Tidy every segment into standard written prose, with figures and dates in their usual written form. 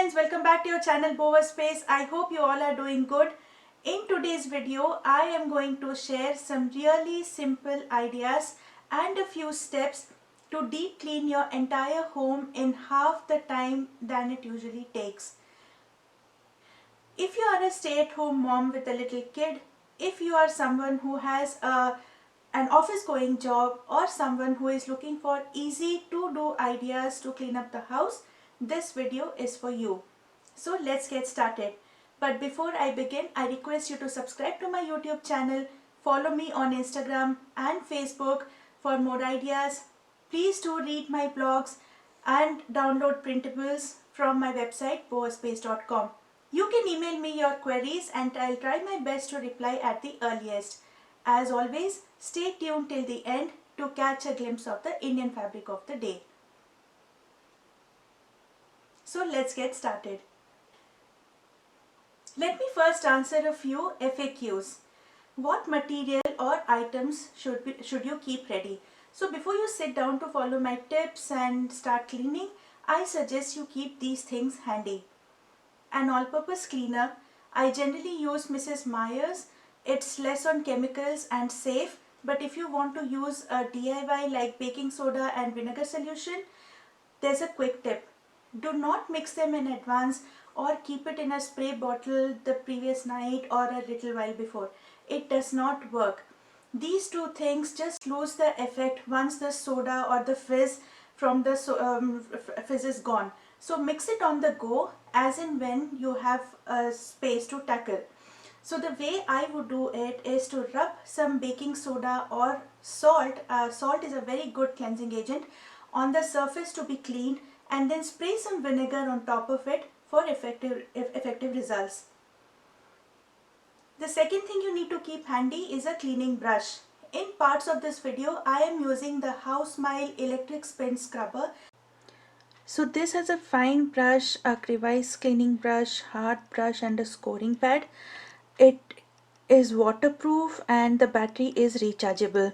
friends, welcome back to your channel Bower Space. I hope you all are doing good. In today's video, I am going to share some really simple ideas and a few steps to deep clean your entire home in half the time than it usually takes. If you are a stay-at-home mom with a little kid, if you are someone who has an office-going job, or someone who is looking for easy to-do ideas to clean up the house, this video is for you. So let's get started. But before I begin, I request you to subscribe to my YouTube channel, follow me on Instagram and Facebook for more ideas. Please do read my blogs and download printables from my website bowerspace.com. You can email me your queries and I'll try my best to reply at the earliest. As always, stay tuned till the end to catch a glimpse of the Indian fabric of the day. So let's get started. Let me first answer a few FAQs. What material or items should you keep ready? So before you sit down to follow my tips and start cleaning, I suggest you keep these things handy. An all-purpose cleaner. I generally use Mrs. Meyer's. It's less on chemicals and safe, but if you want to use a DIY like baking soda and vinegar solution, there's a quick tip. Do not mix them in advance or keep it in a spray bottle the previous night or a little while before. It does not work. These two things just lose the effect once the soda or the fizz from the fizz is gone. So mix it on the go as in when you have a space to tackle. So the way I would do it is to rub some baking soda or salt. Salt is a very good cleansing agent on the surface to be cleaned, and then spray some vinegar on top of it for effective results. The second thing you need to keep handy is a cleaning brush. In parts of this video, I am using the Housemile electric spin scrubber. So this has a fine brush, a crevice cleaning brush, hard brush and a scoring pad. It is waterproof and the battery is rechargeable.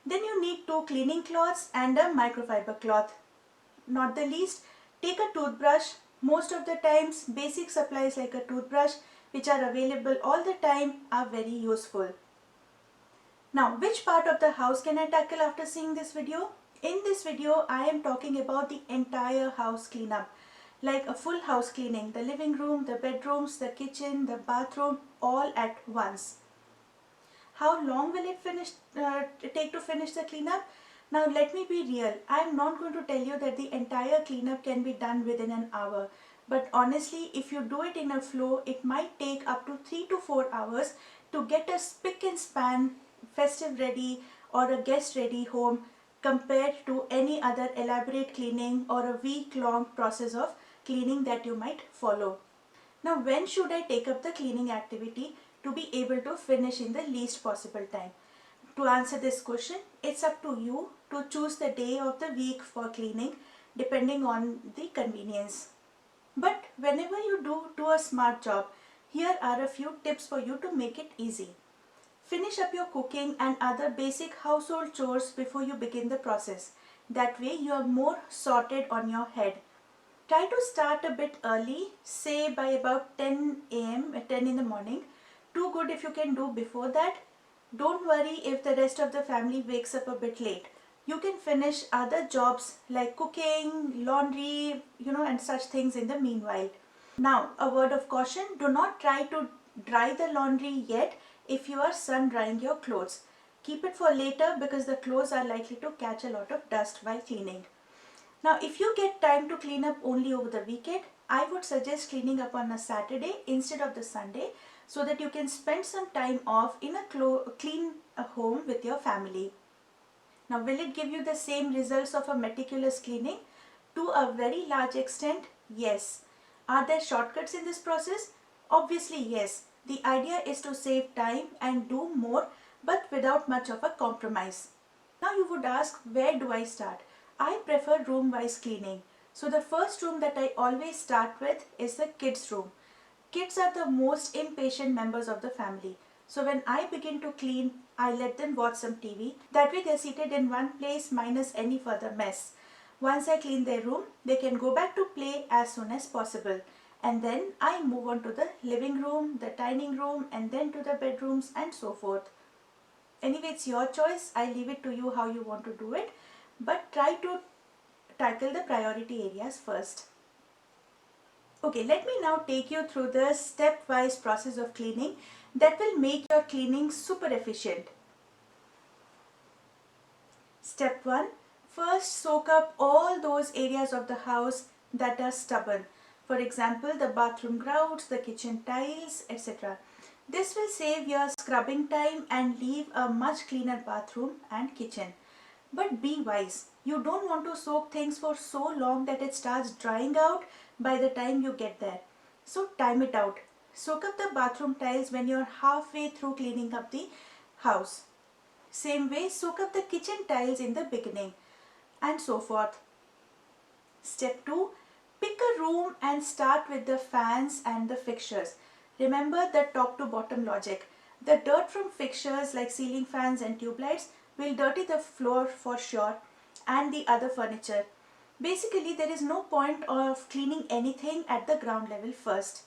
Then you need two cleaning cloths and a microfiber cloth. Not the least, take a toothbrush. Most of the times, basic supplies like a toothbrush, which are available all the time, are very useful. Now, which part of the house can I tackle after seeing this video? In this video, I am talking about the entire house cleanup, like a full house cleaning, the living room, the bedrooms, the kitchen, the bathroom, all at once. How long will it take to finish the cleanup? Now let me be real. I am not going to tell you that the entire cleanup can be done within an hour. But honestly, if you do it in a flow, it might take up to 3 to 4 hours to get a spick and span, festive ready or a guest ready home compared to any other elaborate cleaning or a week-long process of cleaning that you might follow. Now, when should I take up the cleaning activity to be able to finish in the least possible time? To answer this question, it's up to you to choose the day of the week for cleaning depending on the convenience. But whenever you do a smart job, here are a few tips for you to make it easy. Finish up your cooking and other basic household chores before you begin the process. That way you are more sorted on your head. Try to start a bit early, say by about 10 a.m., 10 in the morning. Too good if you can do before that. Don't worry if the rest of the family wakes up a bit late. You can finish other jobs like cooking, laundry, and such things in the meanwhile. Now, a word of caution, do not try to dry the laundry yet if you are sun drying your clothes. Keep it for later because the clothes are likely to catch a lot of dust while cleaning. Now, if you get time to clean up only over the weekend, I would suggest cleaning up on a Saturday instead of the Sunday so that you can spend some time off in a clean home with your family. Now, will it give you the same results of a meticulous cleaning? To a very large extent, yes. Are there shortcuts in this process? Obviously, yes. The idea is to save time and do more, but without much of a compromise. Now you would ask, where do I start? I prefer room-wise cleaning. So the first room that I always start with is the kids' room. Kids are the most impatient members of the family. So when I begin to clean, I let them watch some TV. That way they're seated in one place minus any further mess. Once I clean their room, they can go back to play as soon as possible. And then I move on to the living room, the dining room, and then to the bedrooms and so forth. Anyway, it's your choice. I leave it to you how you want to do it. But try to tackle the priority areas first. Okay, let me now take you through the stepwise process of cleaning that will make your cleaning super efficient. Step 1. First, soak up all those areas of the house that are stubborn. For example, the bathroom grouts, the kitchen tiles, etc. This will save your scrubbing time and leave a much cleaner bathroom and kitchen. But be wise. You don't want to soak things for so long that it starts drying out by the time you get there. So time it out. Soak up the bathroom tiles when you're halfway through cleaning up the house. Same way, soak up the kitchen tiles in the beginning and so forth. Step 2. Pick a room and start with the fans and the fixtures. Remember the top to bottom logic. The dirt from fixtures like ceiling fans and tube lights will dirty the floor for sure and the other furniture. Basically, there is no point of cleaning anything at the ground level first.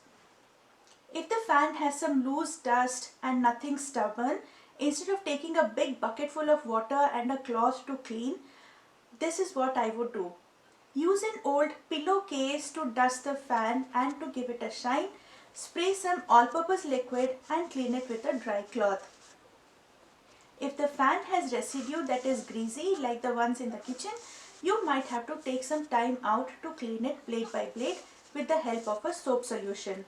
If the fan has some loose dust and nothing stubborn, instead of taking a big bucket full of water and a cloth to clean, this is what I would do. Use an old pillowcase to dust the fan and to give it a shine. Spray some all-purpose liquid and clean it with a dry cloth. If the fan has residue that is greasy like the ones in the kitchen, you might have to take some time out to clean it blade by blade with the help of a soap solution.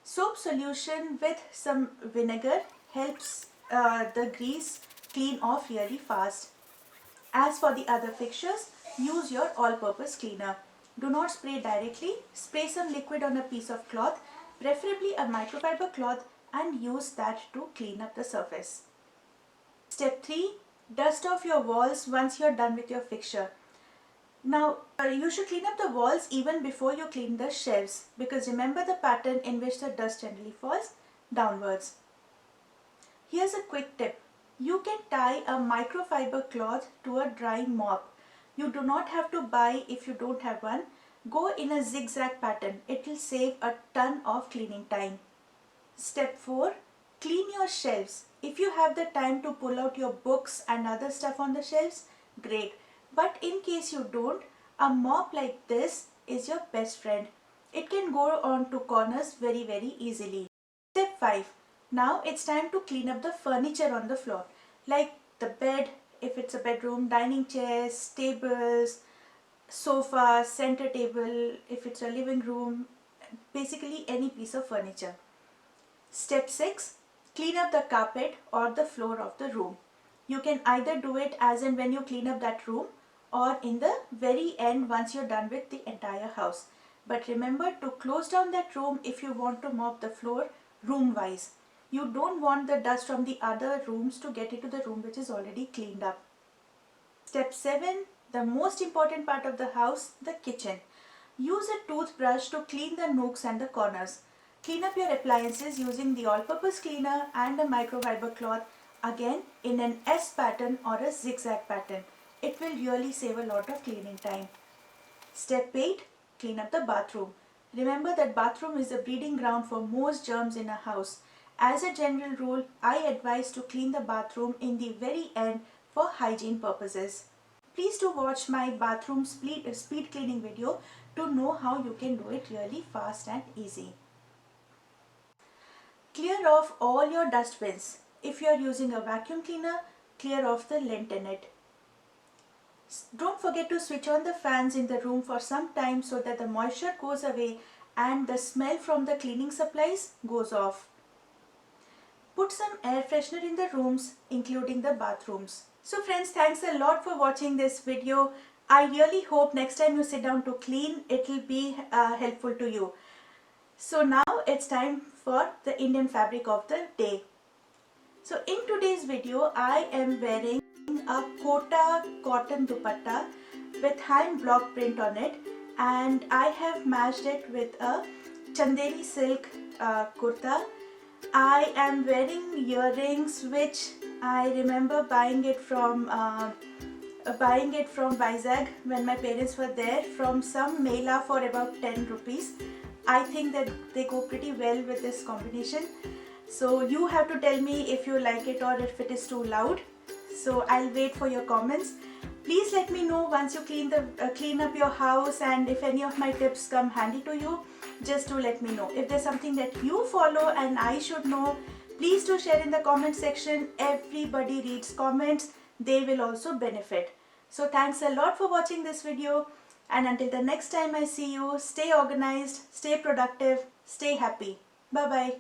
Soap solution with some vinegar helps the grease clean off really fast. As for the other fixtures, use your all-purpose cleaner. Do not spray directly. Spray some liquid on a piece of cloth, preferably a microfiber cloth, and use that to clean up the surface. Step 3. Dust off your walls once you're done with your fixture. Now, you should clean up the walls even before you clean the shelves because remember the pattern in which the dust generally falls downwards. Here's a quick tip. You can tie a microfiber cloth to a dry mop. You do not have to buy if you don't have one. Go in a zigzag pattern. It will save a ton of cleaning time. Step 4. Clean your shelves. If you have the time to pull out your books and other stuff on the shelves, great. But in case you don't, a mop like this is your best friend. It can go on to corners very easily. Step 5. Now it's time to clean up the furniture on the floor, like the bed, if it's a bedroom, dining chairs, tables, sofa, center table, if it's a living room, basically any piece of furniture. Step 6. Clean up the carpet or the floor of the room. You can either do it as in when you clean up that room or in the very end once you're done with the entire house. But remember to close down that room if you want to mop the floor room wise. You don't want the dust from the other rooms to get into the room which is already cleaned up. Step 7. The most important part of the house, the kitchen. Use a toothbrush to clean the nooks and the corners. Clean up your appliances using the all-purpose cleaner and a microfiber cloth, again in an S pattern or a zigzag pattern. It will really save a lot of cleaning time. Step 8. Clean up the bathroom. Remember that bathroom is a breeding ground for most germs in a house. As a general rule, I advise to clean the bathroom in the very end for hygiene purposes. Please do watch my bathroom speed cleaning video to know how you can do it really fast and easy. Clear off all your dustbins. If you are using a vacuum cleaner, clear off the lint in it. Don't forget to switch on the fans in the room for some time so that the moisture goes away and the smell from the cleaning supplies goes off. Put some air freshener in the rooms, including the bathrooms. So friends, thanks a lot for watching this video. I really hope next time you sit down to clean, it will be helpful to you. So now it's time for the Indian fabric of the day. So in today's video, I am wearing a Kota cotton dupatta with hand block print on it, and I have matched it with a Chandeli silk kurta. I am wearing earrings which I remember buying it from Vizag when my parents were there, from some mela for about 10 rupees. I think that they go pretty well with this combination. So you have to tell me if you like it or if it is too loud. So I'll wait for your comments. Please let me know once you clean up your house, and if any of my tips come handy to you, just do let me know. If there's something that you follow and I should know, please do share in the comment section. Everybody reads comments. They will also benefit. So thanks a lot for watching this video, and until the next time I see you, stay organized, stay productive, stay happy. Bye bye.